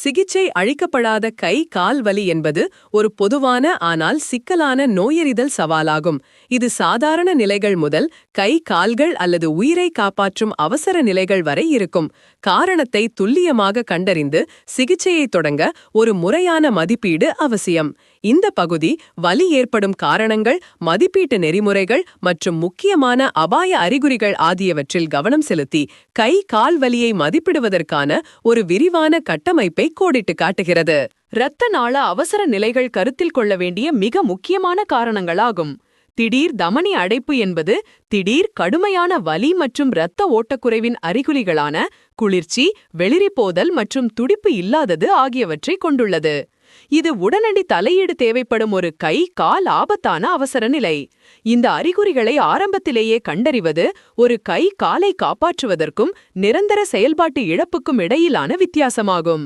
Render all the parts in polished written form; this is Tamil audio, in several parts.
சிகிச்சை அளிக்கப்படாத கை கால் வலி என்பது ஒரு பொதுவான ஆனால் சிக்கலான நோயறிதல் சவாலாகும். இது சாதாரண நிலைகள் முதல் கை கால்கள் அல்லது உயிரை காப்பாற்றும் அவசர நிலைகள் வரை இருக்கும். காரணத்தை துல்லியமாக கண்டறிந்து சிகிச்சையை தொடங்க ஒரு முறையான மதிப்பீடு அவசியம். இந்த பகுதி வலி ஏற்படும் காரணங்கள், மதிப்பீட்டு நெறிமுறைகள் மற்றும் முக்கியமான அபாய அறிகுறிகள் ஆகியவற்றில் கவனம் செலுத்தி கை கால் வலியை மதிப்பிடுவதற்கான ஒரு விரிவான கட்டமைப்பை கோடிட்டு காட்டுகிறது. இரத்த நாள அவசர நிலைகள் கருத்தில் கொள்ள வேண்டிய மிக முக்கியமான காரணங்களாகும். திடீர் தமனி அடைப்பு என்பது திடீர் கடுமையான வலி மற்றும் இரத்த ஓட்டக்குறைவின் அறிகுறிகளான குளிர்ச்சி, வெளிரிப்போதல் மற்றும் துடிப்பு இல்லாதது ஆகியவற்றை கொண்டுள்ளது. இது உடனடி தலையீடு தேவைப்படும் ஒரு கை கால் ஆபத்தான அவசர நிலை. இந்த அறிகுறிகளை ஆரம்பத்திலேயே கண்டறிவது ஒரு கை காலை காப்பாற்றுவதற்கும் நிரந்தர செயல்பாட்டு இழப்புக்கும் இடையிலான வித்தியாசமாகும்.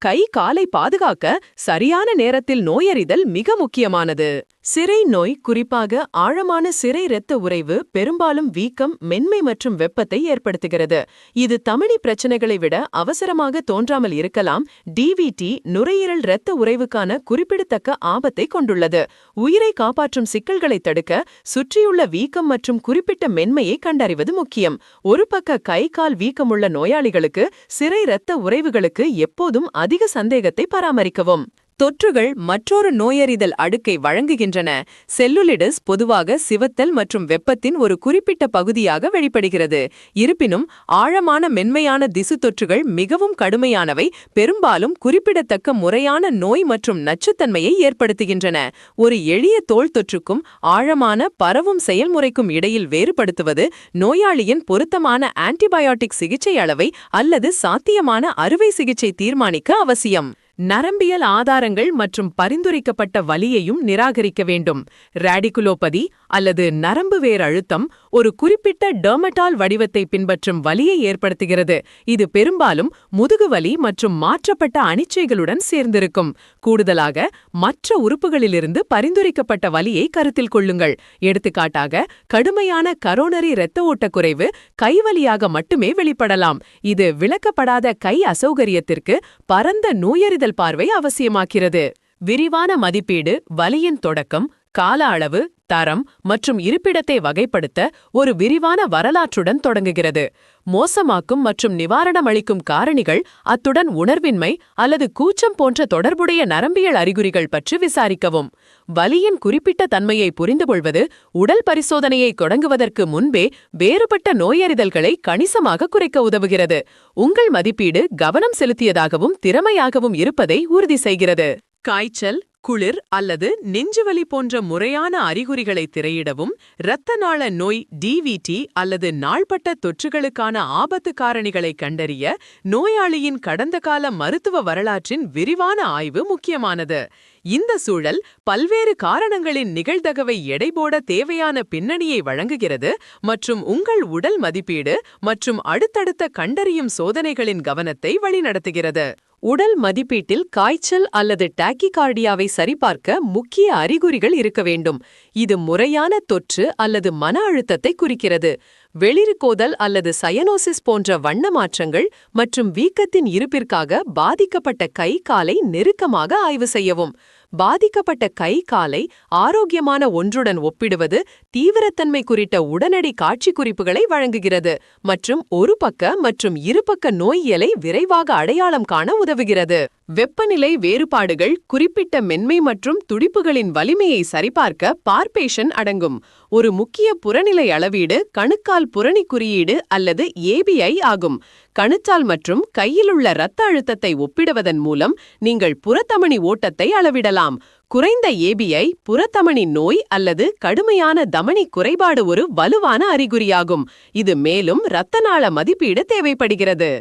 கை காலை பாதுகாக்க சரியான நேரத்தில் நோயறிதல் மிக முக்கியமானது. சிரை நோய், குறிப்பாக ஆழமான சிரை இரத்த உறைவு, பெரும்பாலும் வீக்கம், மென்மை மற்றும் வெப்பத்தை ஏற்படுத்துகிறது. இது தமனி பிரச்சனைகளை விட அவசரமாக தோன்றாமல் இருக்கலாம். டிவிடி நுரையீரல் இரத்த உறைவுக்கான குறிப்பிடத்தக்க ஆபத்தை கொண்டுள்ளது. உயிரை காப்பாற்றும் சிக்கல்களை தடுக்க சுற்றியுள்ள வீக்கம் மற்றும் குறிப்பிட்ட மென்மையை கண்டறிவது முக்கியம். ஒரு பக்க கை கால் வீக்கமுள்ள நோயாளிகளுக்கு சிரை இரத்த உறைவுகளுக்கு எப்போதும் அதிக சந்தேகத்தை பராமரிக்கவும். தொற்றுகள் மற்றொரு நோயறிதல் அடுக்கை வழங்குகின்றன. செல்லுலிடிஸ் பொதுவாக சிவத்தல் மற்றும் வெப்பத்தின் ஒரு குறிப்பிட்ட பகுதியாக வெளிப்படுகிறது. இருப்பினும் ஆழமான மென்மையான திசு தொற்றுகள் மிகவும் கடுமையானவை, பெரும்பாலும் குறிப்பிடத்தக்க முறையான நோய் மற்றும் நச்சுத்தன்மையை ஏற்படுத்துகின்றன. ஒரு எளிய தோல் தொற்றுக்கும் ஆழமான பரவும் செயல்முறைக்கும் இடையில் வேறுபடுத்துவது நோயாளியின் பொருத்தமான ஆன்டிபயோட்டிக் சிகிச்சை அளவை அல்லது சாத்தியமான அறுவை சிகிச்சை தீர்மானிக்க அவசியம். நரம்பியல் ஆதாரங்கள் மற்றும் பரிந்துரைக்கப்பட்ட வலியையும் நிராகரிக்க வேண்டும். ரேடிகுலோபதி அல்லது நரம்பு வேர் அழுத்தம் ஒரு குறிப்பிட்ட டெர்மட்டால் வடிவத்தை பின்பற்றும் வலியை ஏற்படுத்துகிறது. இது பெரும்பாலும் முதுகுவலி மற்றும் மாற்றப்பட்ட அனிச்சைகளுடன் சேர்ந்திருக்கும். கூடுதலாக மற்ற உறுப்புகளிலிருந்து பரிந்துரைக்கப்பட்ட வலியை கருத்தில் கொள்ளுங்கள். எடுத்துக்காட்டாக, கடுமையான கரோனரி இரத்த ஓட்டக்குறைவு கைவலியாக மட்டுமே வெளிப்படலாம். இது விளக்கப்படாத கை அசௌகரியத்திற்கு பரந்த நோயறிதல் பார்வை அவசியமாக்கிறது. விரிவான மதிப்பீடு வலியின் தொடக்கம், கால அளவு, தரம் மற்றும் இருப்பிடத்தை வகைப்படுத்த ஒரு விரிவான வரலாற்றுடன் தொடங்குகிறது. மோசமாக்கும் மற்றும் நிவாரணமளிக்கும் காரணிகள், அத்துடன் உணர்வின்மை அல்லது கூச்சம் போன்ற தொடர்புடைய நரம்பியல் அறிகுறிகள் பற்றி விசாரிக்கவும். வலியின் குறிப்பிட்ட தன்மையை புரிந்துகொள்வது உடல் பரிசோதனையை தொடங்குவதற்கு முன்பே வேறுபட்ட நோயறிதல்களை கணிசமாக குறைக்க உதவுகிறது. உங்கள் மதிப்பீடு கவனம் செலுத்தியதாகவும் திறமையாகவும் இருப்பதை உறுதி செய்கிறது. காய்ச்சல், குளிர் அல்லது நெஞ்சுவலி போன்ற முறையான அறிகுறிகளை திரையிடவும், இரத்த நாள நோய் டிவிடி அல்லது நாள்பட்ட தொற்றுகளுக்கான ஆபத்து காரணிகளை கண்டறிய நோயாளியின் கடந்த கால மருத்துவ வரலாற்றின் விரிவான ஆய்வு முக்கியமானது. இந்த சூழல் பல்வேறு காரணங்களின் நிகழ்தகவை எடைபோட தேவையான பின்னணியை வழங்குகிறது மற்றும் உங்கள் உடல் மதிப்பீடு மற்றும் அடுத்தடுத்த கண்டறியும் சோதனைகளின் கவனத்தை வழிநடத்துகிறது. உடல் மதிப்பீட்டில் காய்ச்சல் அல்லது டாக்கிகார்டியாவை சரிபார்க்க முக்கிய அறிகுறிகள் இருக்க வேண்டும். இது முறையான தொற்று அல்லது மன அழுத்தத்தை குறிக்கிறது. வெளிரிக்கோதல் அல்லது சயனோசிஸ் போன்ற வண்ண மாற்றங்கள் மற்றும் வீக்கத்தின் இருப்பிற்காக பாதிக்கப்பட்ட கை காலை நெருக்கமாக ஆய்வு செய்யவும். பாதிக்கப்பட்ட கை காலை ஆரோக்கியமான ஒன்றுடன் ஒப்பிடுவது தீவிரத்தன்மை குறித்த உடனடி காட்சி குறிப்புகளை வழங்குகிறது மற்றும் ஒரு பக்க மற்றும் இருபக்க நோயியலை விரைவாக அடையாளம் காண உதவுகிறது. வெப்பநிலை வேறுபாடுகள், குறிப்பிட்ட மென்மை மற்றும் துடிப்புகளின் வலிமையை சரிபார்க்க பார்பேஷன் அடங்கும். ஒரு முக்கிய புறநிலை அளவீடு கணுக்கால் புறணி குறியீடு அல்லது ஏபிஐ ஆகும். கணுச்சால் மற்றும் கையிலுள்ள இரத்த அழுத்தத்தை ஒப்பிடுவதன் மூலம் நீங்கள் புறத்தமனி ஓட்டத்தை அளவிடலாம். குறைந்த ஏபிஐ புறத்தமனி நோய் அல்லது கடுமையான தமனி குறைபாடு ஒரு வலுவான அறிகுறியாகும். இது மேலும் இரத்த நாள மதிப்பீடு தேவைப்படுகிறது.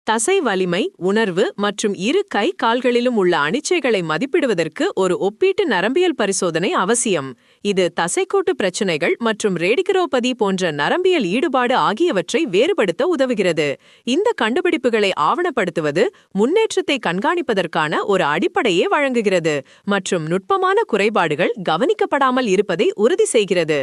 தசை வலிமை, உணர்வு மற்றும் இரு கை கால்களிலும் உள்ள அனிச்சைகளை மதிப்பிடுவதற்கு ஒரு ஒப்பீட்டு நரம்பியல் பரிசோதனை அவசியம். இது தசைக்கூட்டு பிரச்சினைகள் மற்றும் ரேடிகுலோபதி போன்ற நரம்பியல் ஈடுபாடு ஆகியவற்றை வேறுபடுத்த உதவுகிறது. இந்த கண்டுபிடிப்புகளை ஆவணப்படுத்துவது முன்னேற்றத்தை கண்காணிப்பதற்கான ஒரு அடிப்படையை வழங்குகிறது மற்றும் நுட்பமான குறைபாடுகள் கவனிக்கப்படாமல் இருப்பதை உறுதி செய்கிறது.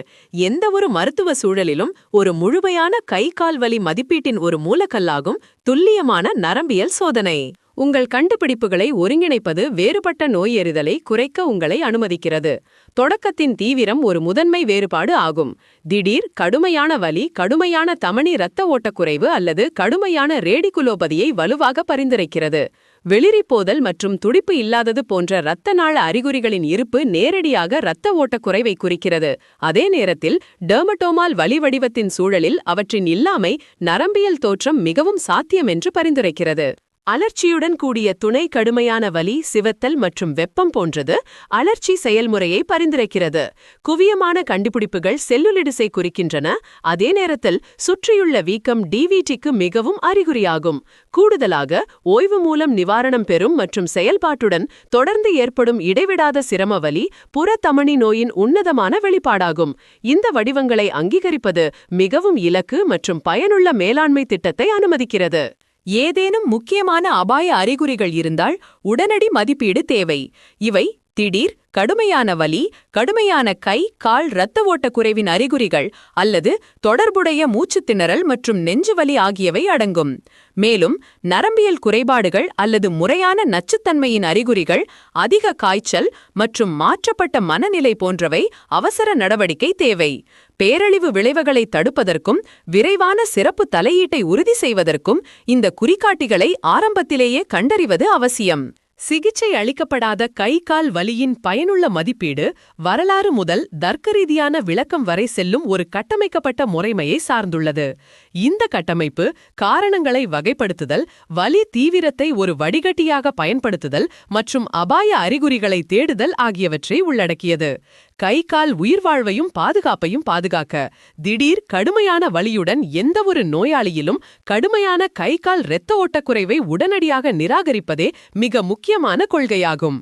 எந்தவொரு மருத்துவ சூழலிலும் ஒரு முழுமையான கை கால் வலி மதிப்பீட்டின் ஒரு மூலக்கல்லாகும் துல்லியமான நரம்பியல் சோதனை. உங்கள் கண்டுபிடிப்புகளை ஒருங்கிணைப்பது வேறுபட்ட நோயெறிதலை குறைக்க உங்களை அனுமதிக்கிறது. தொடக்கத்தின் தீவிரம் ஒரு முதன்மை வேறுபாடு ஆகும். திடீர் கடுமையான வலி, கடுமையான தமனி இரத்த ஓட்டக்குறைவு அல்லது கடுமையான ரேடிகுலோபதியை வலுவாக பரிந்துரைக்கிறது. வெளிரிப்போதல் மற்றும் துடிப்பு இல்லாதது போன்ற இரத்த நாள அறிகுறிகளின் இருப்பு நேரடியாக இரத்த ஓட்டக்குறைவை குறிக்கிறது. அதே நேரத்தில் டெர்மடோமால் வலி வடிவத்தின் சூழலில் அவற்றின் இல்லாமை நரம்பியல் தோற்றம் மிகவும் சாத்தியம் என்று பரிந்துரைக்கிறது. அலர்ச்சியுடன் கூடிய துணை கடுமையான வலி, சிவத்தல் மற்றும் வெப்பம் போன்றது அலர்ச்சி செயல்முறையை பரிந்துரைக்கிறது. குவியமான கண்டுபிடிப்புகள் செல்லுலிடிஸை குறிக்கின்றன. அதே நேரத்தில் சுற்றியுள்ள வீக்கம் டிவிடிக்கு மிகவும் அறிகுறியாகும். கூடுதலாக ஓய்வு மூலம் நிவாரணம் பெறும் மற்றும் செயல்பாட்டுடன் தொடர்ந்து ஏற்படும் இடைவிடாத சிரம வலி புற தமனி நோயின் உன்னதமான வெளிப்பாடாகும். இந்த வடிவங்களை அங்கீகரிப்பது மிகவும் இலக்கு மற்றும் பயனுள்ள மேலாண்மை திட்டத்தை அனுமதிக்கிறது. ஏதேனும் முக்கியமான அபாய அறிகுறிகள் இருந்தால் உடனடி மதிப்பீடு தேவை. இவை திடீர் கடுமையான வலி, கடுமையான கை கால் இரத்த ஓட்ட குறைவின் அறிகுறிகள் அல்லது தொடர்புடைய மூச்சுத் திணறல் மற்றும் நெஞ்சுவலி ஆகியவை அடங்கும். மேலும் நரம்பியல் குறைபாடுகள் அல்லது முறையான நச்சுத்தன்மையின் அறிகுறிகள், அதிக காய்ச்சல் மற்றும் மாற்றப்பட்ட மனநிலை போன்றவை அவசர நடவடிக்கை தேவை. பேரழிவு விளைவுகளை தடுப்பதற்கும் விரைவான சிறப்பு தலையீட்டை உறுதி செய்வதற்கும் இந்த குறிகாட்டிகளை ஆரம்பத்திலேயே கண்டறிவது அவசியம். சிகிச்சை அளிக்கப்படாத கை கால் வலியின் பயனுள்ள மதிப்பீடு வரலாறு முதல் தர்க்கரீதியான விளக்கம் வரை செல்லும் ஒரு கட்டமைக்கப்பட்ட முறைமையை சார்ந்துள்ளது. இந்த கட்டமைப்பு காரணங்களை வகைப்படுத்துதல், வலி தீவிரத்தை ஒரு வடிகட்டியாக பயன்படுத்துதல் மற்றும் அபாய அறிகுறிகளை தேடுதல் ஆகியவற்றை உள்ளடக்கியது. கை கால் உயிர்வாழ்வையும் பாதுகாப்பையும் பாதுகாக்க திடீர் கடுமையான வலியுடன் எந்தவொரு நோயாளியிலும் கடுமையான கை கால் இரத்த ஓட்டக்குறைவை உடனடியாக நிராகரிப்பதே மிக முக்கியமான கொள்கையாகும்.